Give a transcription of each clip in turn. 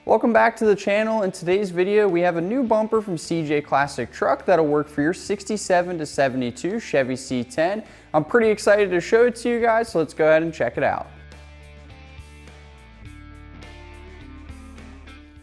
Welcome back to the channel. In today's video, we have a new bumper from CJ Classic Truck that'll work for your 67 to 72 Chevy C10. I'm pretty excited to show it to you guys, so let's go ahead and check it out.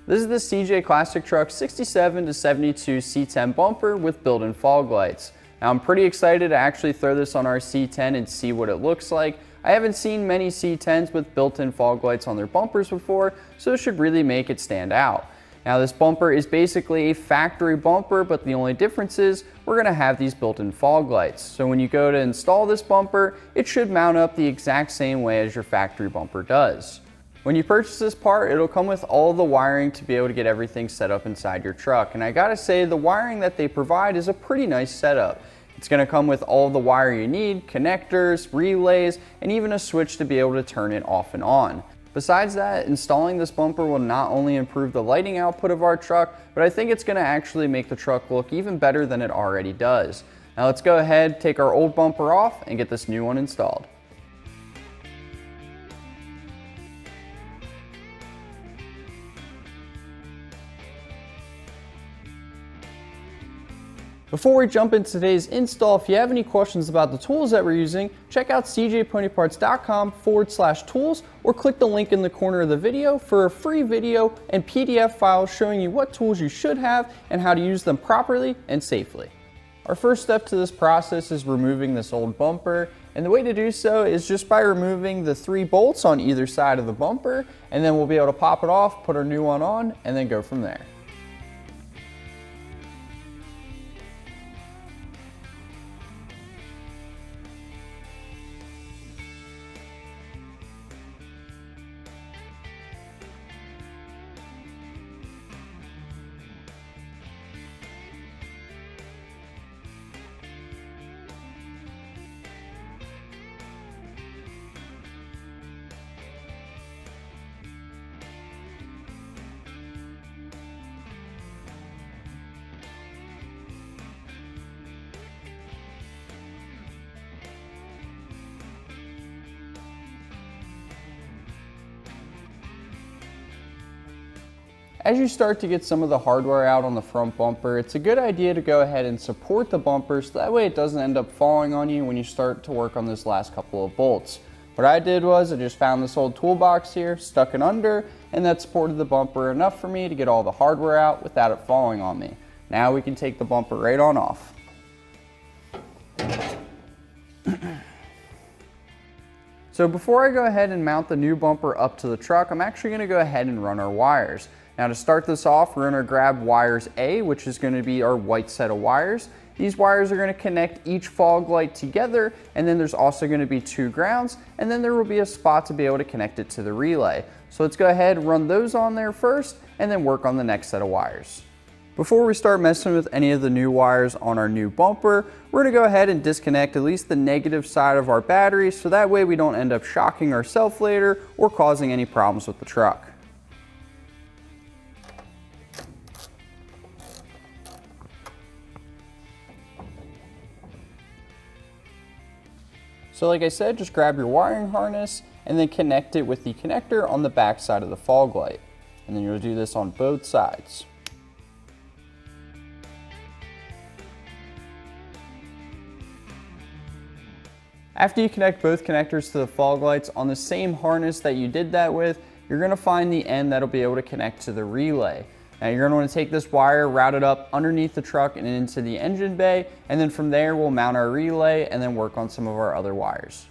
This is the CJ Classic Truck 67 to 72 C10 bumper with built-in fog lights. Now I'm pretty excited to actually throw this on our C10 and see what it looks like. I haven't seen many C10s with built-in fog lights on their bumpers before, so it should really make it stand out. Now this bumper is basically a factory bumper, but the only difference is we're going to have these built-in fog lights. So when you go to install this bumper, it should mount up the exact same way as your factory bumper does. When you purchase this part, it'll come with all the wiring to be able to get everything set up inside your truck. And I gotta say, the wiring that they provide is a pretty nice setup. It's going to come with all the wire you need, connectors, relays, and even a switch to be able to turn it off and on. Besides that, installing this bumper will not only improve the lighting output of our truck, but I think it's going to actually make the truck look even better than it already does. Now let's go ahead, take our old bumper off, and get this new one installed. Before we jump into today's install, if you have any questions about the tools that we're using, check out cjponyparts.com/tools or click the link in the corner of the video for a free video and PDF file showing you what tools you should have and how to use them properly and safely. Our first step to this process is removing this old bumper, and the way to do so is just by removing the 3 bolts on either side of the bumper, and then we'll be able to pop it off, put our new one on, and then go from there. As you start to get some of the hardware out on the front bumper, it's a good idea to go ahead and support the bumper so that way it doesn't end up falling on you when you start to work on this last couple of bolts. What I did was I just found this old toolbox here, stuck it under, and that supported the bumper enough for me to get all the hardware out without it falling on me. Now we can take the bumper right on off. So before I go ahead and mount the new bumper up to the truck, I'm actually going to go ahead and run our wires. Now to start this off, we're going to grab wires A, which is going to be our white set of wires. These wires are going to connect each fog light together, and then there's also going to be 2 grounds, and then there will be a spot to be able to connect it to the relay. So let's go ahead and run those on there first, and then work on the next set of wires. Before we start messing with any of the new wires on our new bumper, we're going to go ahead and disconnect at least the negative side of our battery so that way we don't end up shocking ourselves later or causing any problems with the truck. So like I said, just grab your wiring harness and then connect it with the connector on the back side of the fog light. And then you'll do this on both sides. After you connect both connectors to the fog lights on the same harness that you did that with, you're going to find the end that'll be able to connect to the relay. Now you're going to want to take this wire, route it up underneath the truck and into the engine bay, and then from there we'll mount our relay and then work on some of our other wires.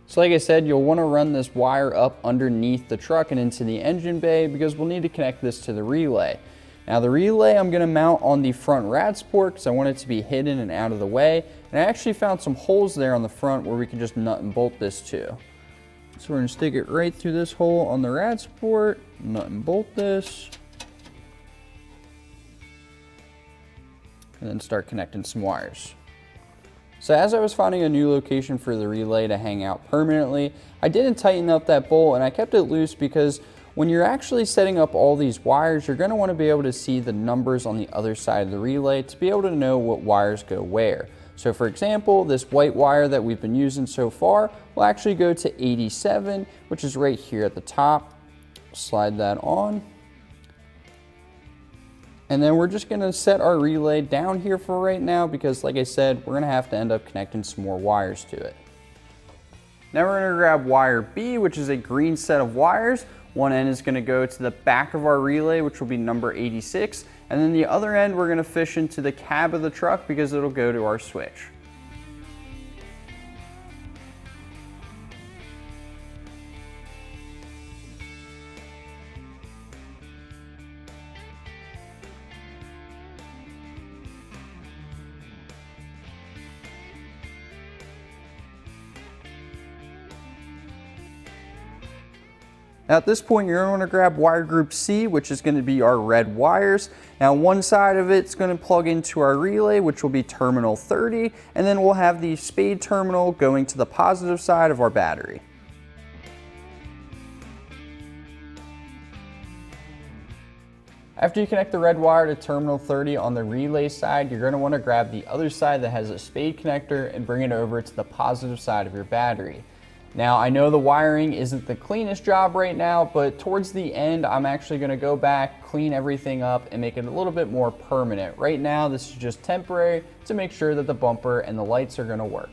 So like I said, you'll want to run this wire up underneath the truck and into the engine bay because we'll need to connect this to the relay. Now the relay I'm going to mount on the front rad support because I want it to be hidden and out of the way. And I actually found some holes there on the front where we can just nut and bolt this to. So we're going to stick it right through this hole on the rad support, nut and bolt this, and then start connecting some wires. So as I was finding a new location for the relay to hang out permanently, I didn't tighten up that bolt and I kept it loose because when you're actually setting up all these wires, you're going to want to be able to see the numbers on the other side of the relay to be able to know what wires go where. So for example, this white wire that we've been using so far will actually go to 87, which is right here at the top. Slide that on. And then we're just gonna set our relay down here for right now because like I said, we're gonna have to end up connecting some more wires to it. Now we're gonna grab wire B, which is a green set of wires. One end is gonna go to the back of our relay, which will be number 86. And then the other end, we're gonna fish into the cab of the truck because it'll go to our switch. Now at this point, you're going to grab wire group C, which is going to be our red wires. Now one side of it's going to plug into our relay, which will be terminal 30, and then we'll have the spade terminal going to the positive side of our battery. After you connect the red wire to terminal 30 on the relay side, you're going to want to grab the other side that has a spade connector and bring it over to the positive side of your battery. Now I know the wiring isn't the cleanest job right now, but towards the end I'm actually going to go back, clean everything up and make it a little bit more permanent. Right now this is just temporary to make sure that the bumper and the lights are going to work.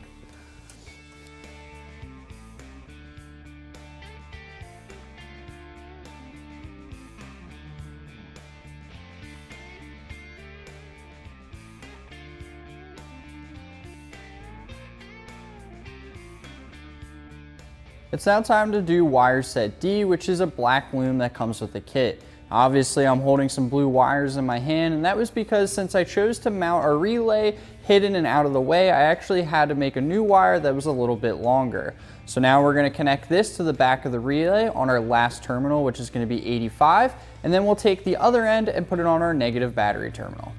It's now time to do wire set D, which is a black loom that comes with the kit. Obviously I'm holding some blue wires in my hand, and that was because since I chose to mount our relay hidden and out of the way, I actually had to make a new wire that was a little bit longer. So now we're going to connect this to the back of the relay on our last terminal, which is going to be 85, and then we'll take the other end and put it on our negative battery terminal.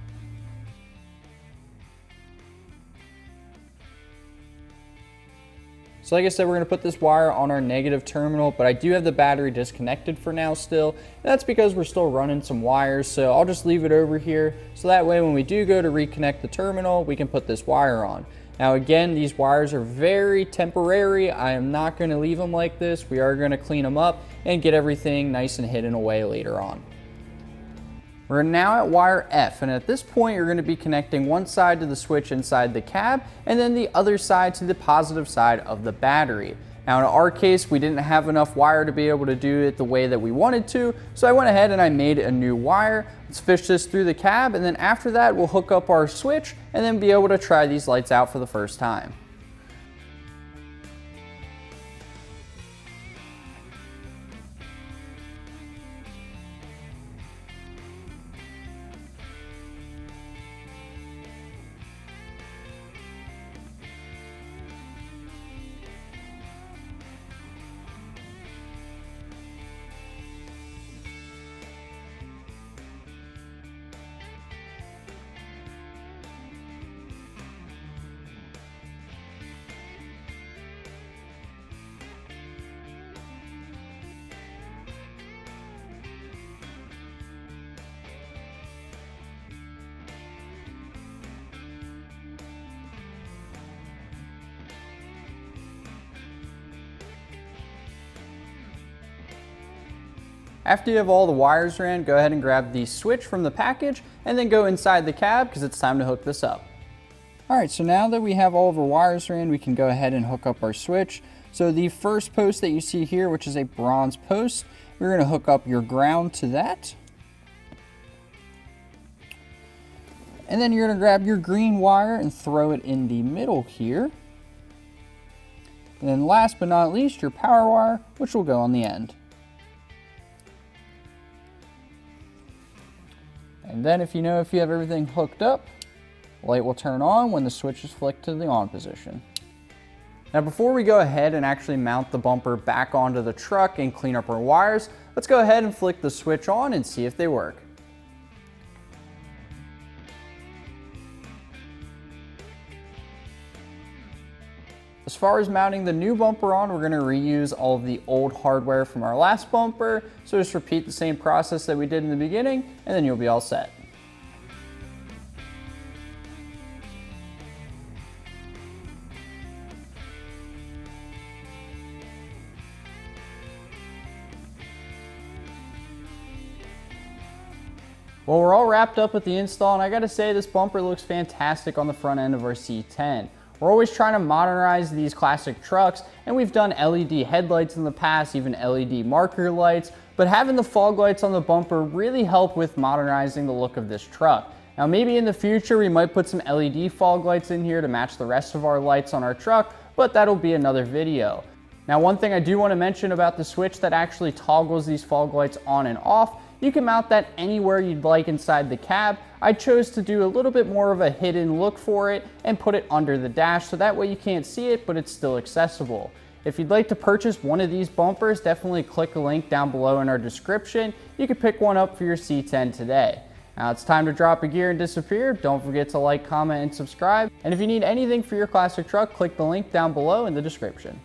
So like I said, we're going to put this wire on our negative terminal, but I do have the battery disconnected for now still. And that's because we're still running some wires, so I'll just leave it over here. So that way when we do go to reconnect the terminal, we can put this wire on. Now again, these wires are very temporary. I am not going to leave them like this. We are going to clean them up and get everything nice and hidden away later on. We're now at wire F, and at this point you're going to be connecting one side to the switch inside the cab and then the other side to the positive side of the battery. Now in our case, we didn't have enough wire to be able to do it the way that we wanted to, so I went ahead and I made a new wire. Let's fish this through the cab, and then after that we'll hook up our switch and then be able to try these lights out for the first time. After you have all the wires ran, go ahead and grab the switch from the package and then go inside the cab because it's time to hook this up. Alright, so now that we have all of our wires ran, we can go ahead and hook up our switch. So the first post that you see here, which is a bronze post, we're going to hook up your ground to that. And then you're going to grab your green wire and throw it in the middle here. And then last but not least, your power wire, which will go on the end. And then if you have everything hooked up, the light will turn on when the switch is flicked to the on position. Now before we go ahead and actually mount the bumper back onto the truck and clean up our wires, let's go ahead and flick the switch on and see if they work. As far as mounting the new bumper on, we're going to reuse all of the old hardware from our last bumper. So just repeat the same process that we did in the beginning, and then you'll be all set. Well, we're all wrapped up with the install, and I gotta say this bumper looks fantastic on the front end of our C10. We're always trying to modernize these classic trucks, and we've done LED headlights in the past, even LED marker lights, but having the fog lights on the bumper really help with modernizing the look of this truck. Now maybe in the future we might put some LED fog lights in here to match the rest of our lights on our truck, but that'll be another video. Now one thing I do want to mention about the switch that actually toggles these fog lights on and off, you can mount that anywhere you'd like inside the cab. I chose to do a little bit more of a hidden look for it and put it under the dash so that way you can't see it, but it's still accessible. If you'd like to purchase one of these bumpers, definitely click a link down below in our description. You can pick one up for your C10 today. Now it's time to drop a gear and disappear. Don't forget to like, comment, and subscribe. And if you need anything for your classic truck, click the link down below in the description.